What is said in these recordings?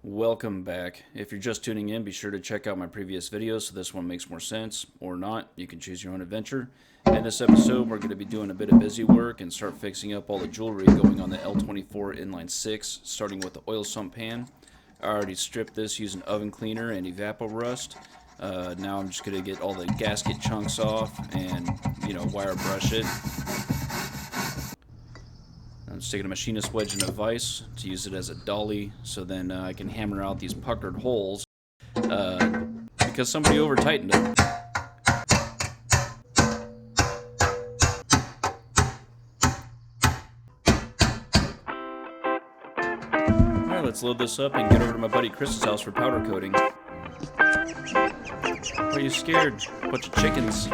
Welcome back. If you're just tuning in, be sure to check out my previous videos so this one makes more sense, or not. You can choose your own adventure. In this episode, we're going to be doing a bit of busy work and start fixing up all the jewelry going on the L24 inline 6, starting with the oil sump pan. I already stripped this using oven cleaner and evapor rust. Now I'm just going to get all the gasket chunks off and, wire brush it. I'm just taking a machinist wedge and a vise to use it as a dolly, so then I can hammer out these puckered holes because somebody over tightened them. Alright, let's load this up and get over to my buddy Chris's house for powder coating. Why are you scared? Bunch of chickens.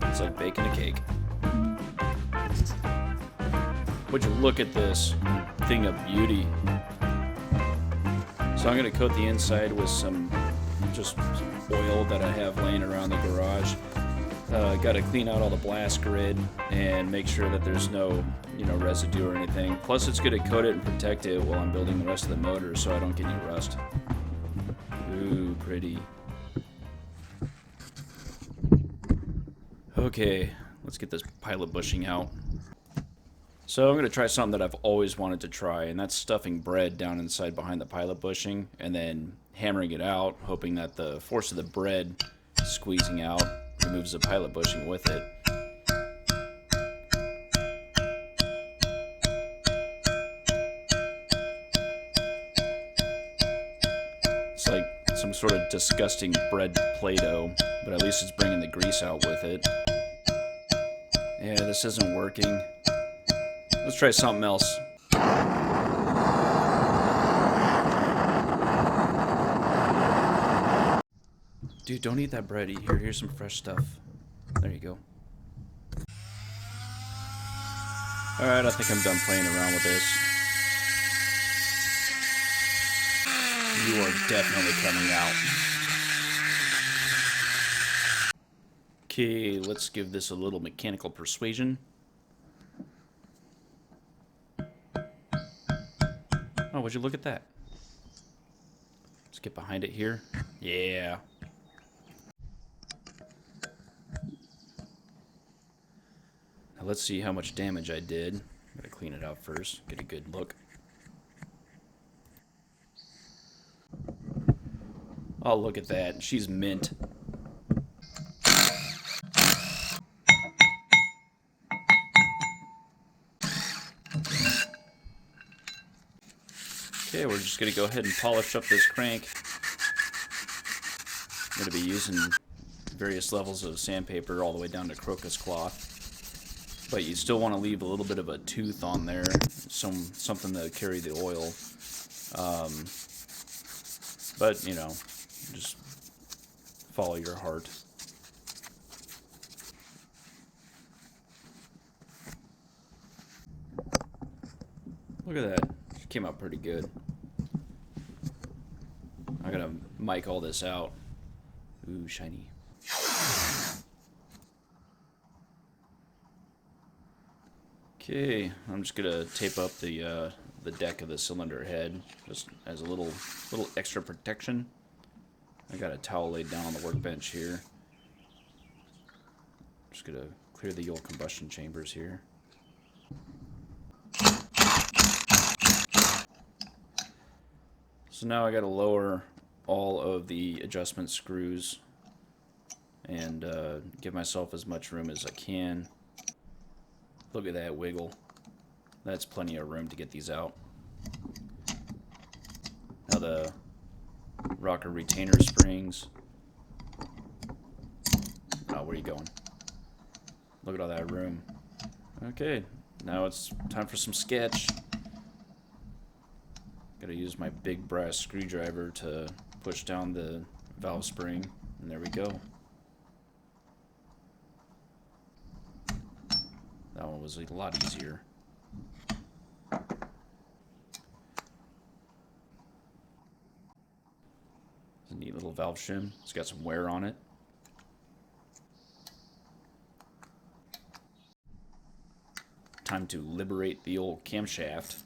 It's like baking a cake. Would you look at this thing of beauty? So I'm going to coat the inside with some oil that I have laying around the garage. Got to clean out all the blast grid and make sure that there's no residue or anything. Plus it's going to coat it and protect it while I'm building the rest of the motor so I don't get any rust. Ooh, pretty. Okay, let's get this pilot bushing out. So I'm going to try something that I've always wanted to try, and that's stuffing bread down inside behind the pilot bushing and then hammering it out, hoping that the force of the bread squeezing out removes the pilot bushing with it. It's like some sort of disgusting bread Play-Doh, but at least it's bringing the grease out with it. Yeah, this isn't working. Let's try something else. Dude, don't eat that bread. Here's some fresh stuff. There you go. Alright, I think I'm done playing around with this. You are definitely coming out. Okay, let's give this a little mechanical persuasion. Oh, would you look at that? Let's get behind it here. Yeah. Now let's see how much damage I did. I'm gonna clean it out first, get a good look. Oh, look at that. She's mint. Okay, we're just going to go ahead and polish up this crank. I'm going to be using various levels of sandpaper all the way down to crocus cloth. But you still want to leave a little bit of a tooth on there, something to carry the oil. But, just follow your heart. Look at that. She came out pretty good. I'm gonna mic all this out. Ooh, shiny. Okay, I'm just gonna tape up the deck of the cylinder head, just as a little extra protection. I got a towel laid down on the workbench here. Just gonna clear the old combustion chambers here. So now I gotta lower all of the adjustment screws and give myself as much room as I can. Look at that wiggle. That's plenty of room to get these out. Now the rocker retainer springs. Oh, where are you going? Look at all that room. Okay, now it's time for some sketch. Gotta use my big brass screwdriver to push down the valve spring, and there we go. That one was a lot easier. little valve shim. It's got some wear on it. Time to liberate the old camshaft.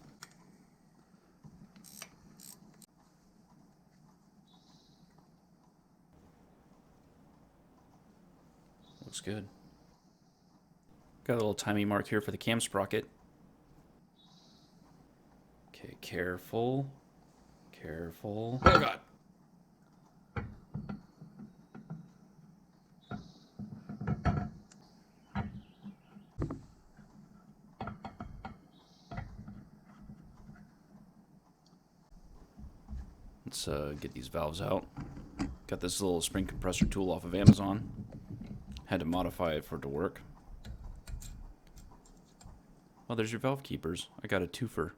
Looks good. Got a little timing mark here for the cam sprocket. Okay, careful. Careful. Oh god. Let's get these valves out. Got this little spring compressor tool off of Amazon. Had to modify it for it to work. Oh, there's your valve keepers. I got a twofer.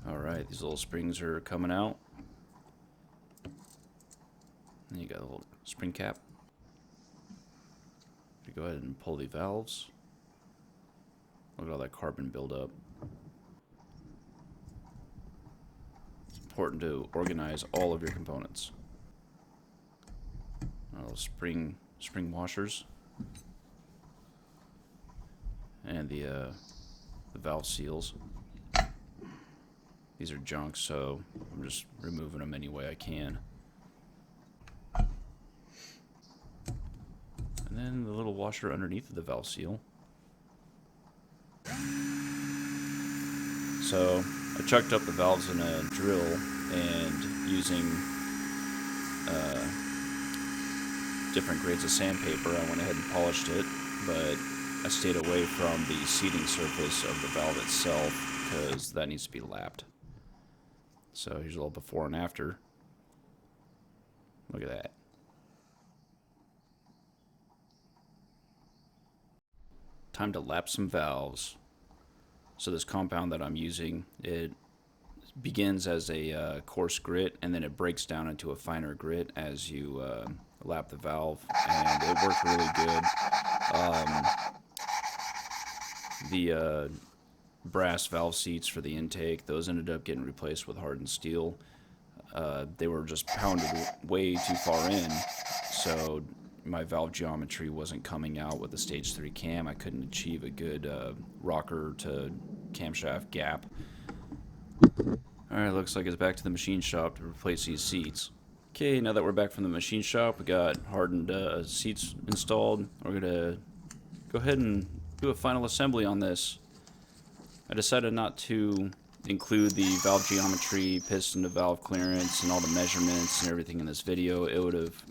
Alright, these little springs are coming out. And you got a little spring cap. Go ahead and pull the valves. Look at all that carbon buildup. It's important to organize all of your components. Spring washers and the valve seals. These are junk, so I'm just removing them any way I can. And then the little washer underneath of the valve seal. So I chucked up the valves in a drill and using different grades of sandpaper, I went ahead and polished it, but I stayed away from the seating surface of the valve itself because that needs to be lapped. So here's a little before and after. Look at that. Time to lap some valves. So this compound that I'm using, it begins as a coarse grit, and then it breaks down into a finer grit as you lap the valve, and it worked really good. The brass valve seats for the intake, those ended up getting replaced with hardened steel. They were just pounded way too far in, so my valve geometry wasn't coming out with the stage 3 cam. I couldn't achieve a good rocker to camshaft gap. Alright, looks like it's back to the machine shop to replace these seats. Okay, now that we're back from the machine shop, we got hardened seats installed. We're gonna go ahead and do a final assembly on this. I decided not to include the valve geometry, piston to valve clearance, and all the measurements and everything in this video. It would have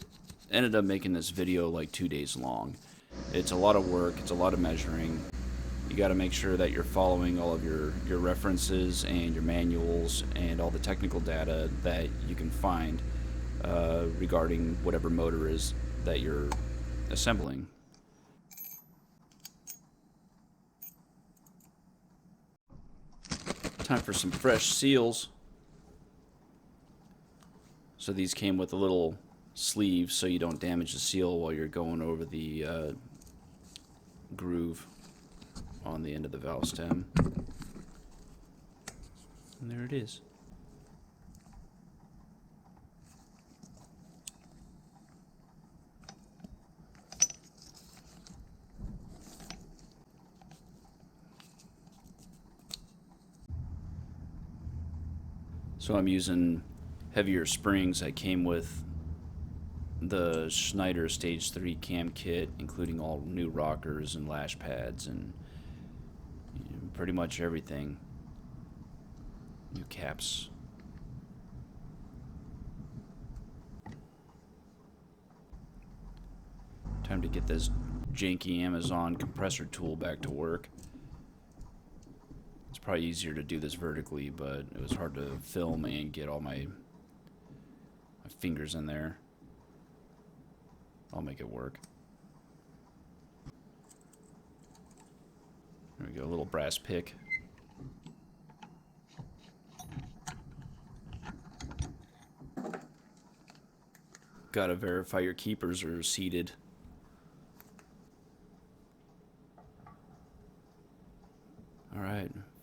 ended up making this video like 2 days long. It's a lot of work, it's a lot of measuring. You got to make sure that you're following all of your references and your manuals and all the technical data that you can find regarding whatever motor is that you're assembling. Time for some fresh seals. So these came with a little sleeve so you don't damage the seal while you're going over the groove on the end of the valve stem. And there it is. So I'm using heavier springs that came with the Schneider Stage 3 cam kit, including all new rockers and lash pads and pretty much everything. New caps. Time to get this janky Amazon compressor tool back to work. It's probably easier to do this vertically, but it was hard to film and get all my fingers in there. I'll make it work. There we go, a little brass pick. Gotta verify your keepers are seated.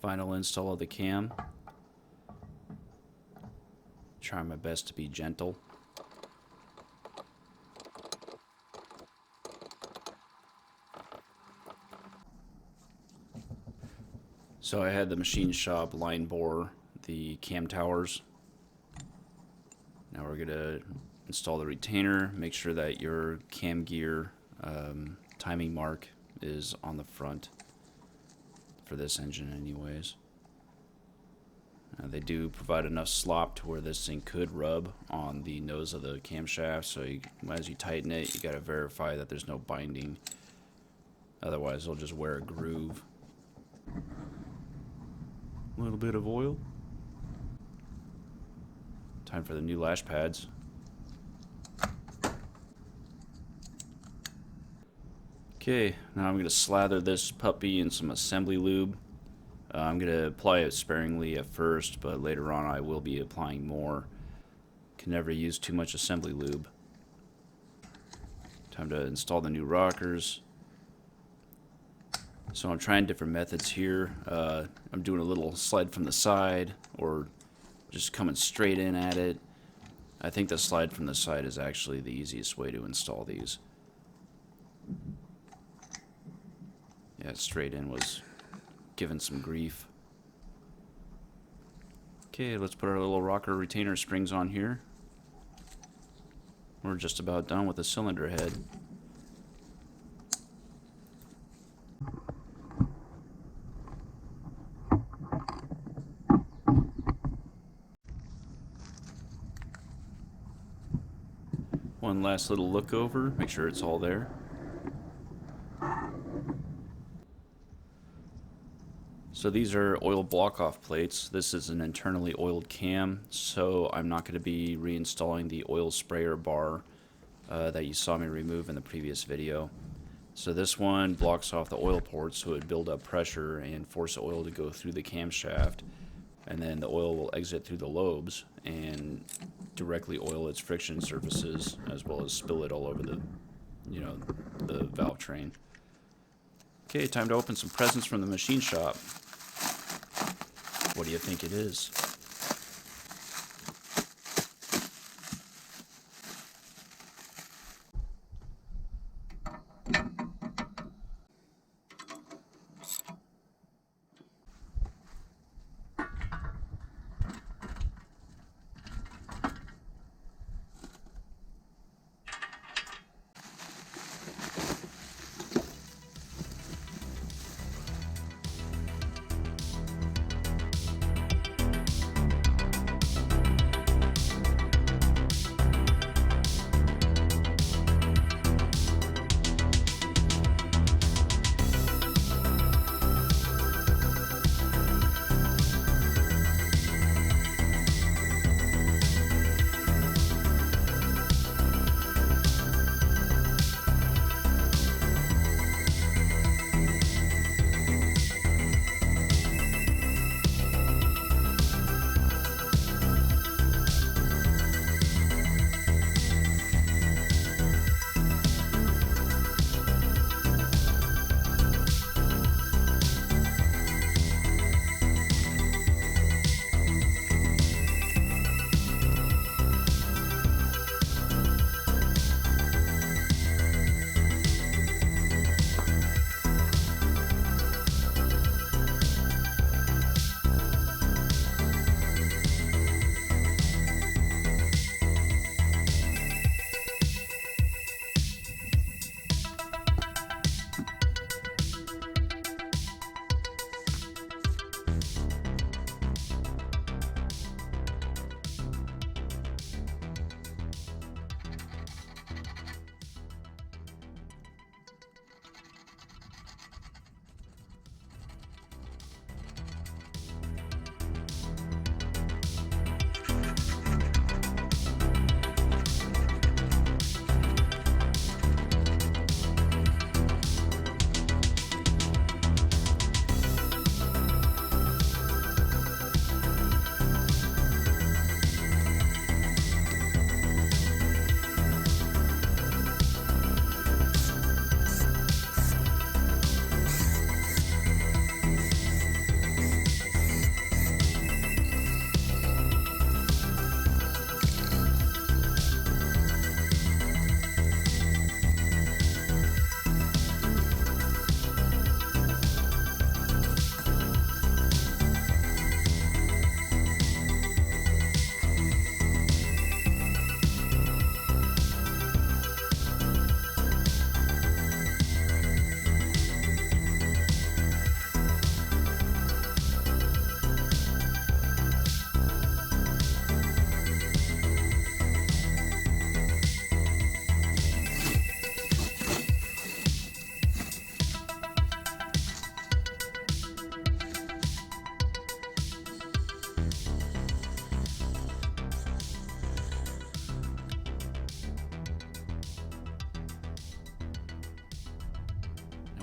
Final install of the cam. Trying my best to be gentle. So I had the machine shop line bore the cam towers. Now we're going to install the retainer, make sure that your cam gear timing mark is on the front for this engine anyways. They do provide enough slop to where this thing could rub on the nose of the camshaft, so as you tighten it, you got to verify that there's no binding. Otherwise, it'll just wear a groove. A little bit of oil. Time for the new lash pads. Okay, now I'm going to slather this puppy in some assembly lube. I'm going to apply it sparingly at first, but later on I will be applying more. Can never use too much assembly lube. Time to install the new rockers. So I'm trying different methods here. I'm doing a little slide from the side, or just coming straight in at it. I think the slide from the side is actually the easiest way to install these. Yeah, straight in was given some grief. Okay, let's put our little rocker retainer springs on here. We're just about done with the cylinder head. One last little look over, make sure it's all there. So these are oil block-off plates. This is an internally oiled cam, so I'm not going to be reinstalling the oil sprayer bar that you saw me remove in the previous video. So this one blocks off the oil ports, so it would build up pressure and force the oil to go through the camshaft, and then the oil will exit through the lobes and directly oil its friction surfaces, as well as spill it all over the, the valve train. Okay, time to open some presents from the machine shop. What do you think it is?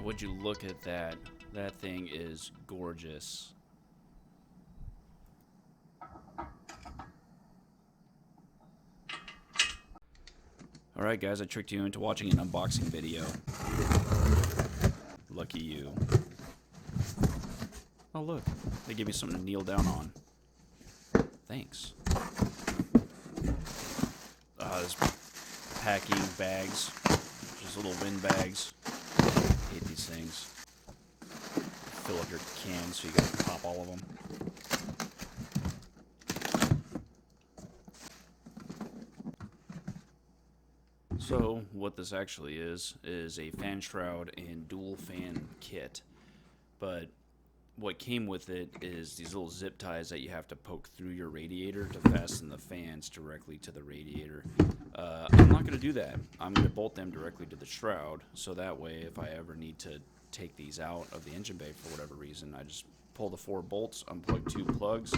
Would you look at that? That thing is gorgeous. Alright guys, I tricked you into watching an unboxing video. Lucky you. Oh look, they gave me something to kneel down on. Thanks. There's packing bags, just little wind bags. I hate these things. Fill up your cans so you gotta pop all of them. So what this actually is a fan shroud and dual fan kit. But what came with it is these little zip ties that you have to poke through your radiator to fasten the fans directly to the radiator. I'm not going to do that. I'm going to bolt them directly to the shroud, so that way if I ever need to take these out of the engine bay for whatever reason, I just pull the 4 bolts, unplug 2 plugs,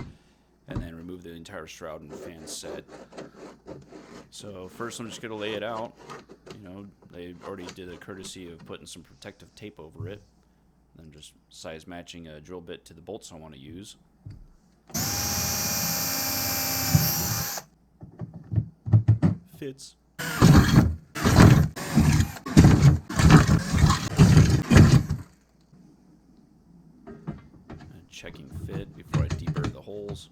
and then remove the entire shroud and fan set. So first I'm just going to lay it out. You know, they already did a courtesy of putting some protective tape over it. Then just size matching a drill bit to the bolts I want to use. Fits. Checking fit before I deburr the holes.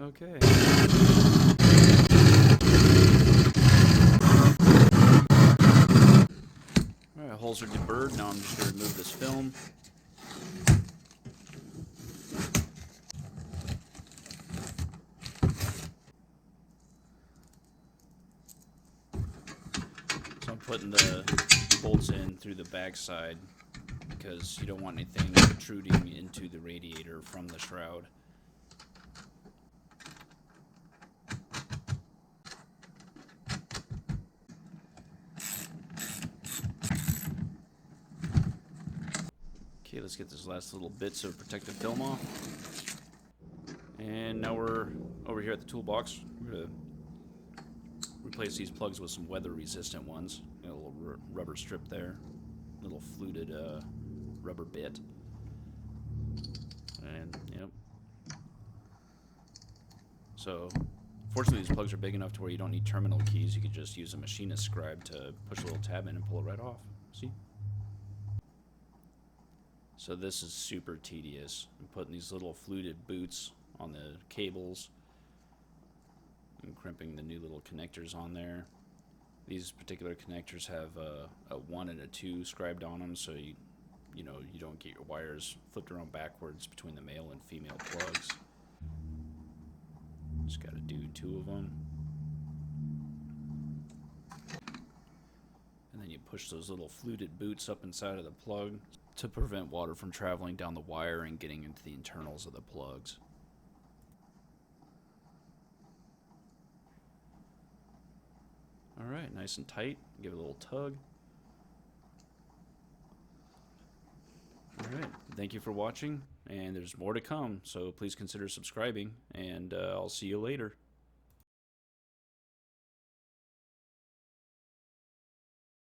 Okay. Alright, holes are deburred. Now I'm just going to remove this film. So I'm putting the bolts in through the back side because you don't want anything protruding into the radiator from the shroud. Okay, let's get this last little bits of protective film off. And now we're over here at the toolbox. We're going to replace these plugs with some weather resistant ones. Got a little rubber strip there. A little fluted rubber bit. And, yep. So, fortunately these plugs are big enough to where you don't need terminal keys. You could just use a machinist scribe to push a little tab in and pull it right off. See? So this is super tedious. I'm putting these little fluted boots on the cables and crimping the new little connectors on there. These particular connectors have a 1 and a 2 scribed on them, so you know you don't get your wires flipped around backwards between the male and female plugs. Just got to do 2 of them. And then you push those little fluted boots up inside of the plug to prevent water from traveling down the wire and getting into the internals of the plugs. Alright, nice and tight. Give it a little tug. Alright, thank you for watching, and there's more to come, so please consider subscribing, and I'll see you later.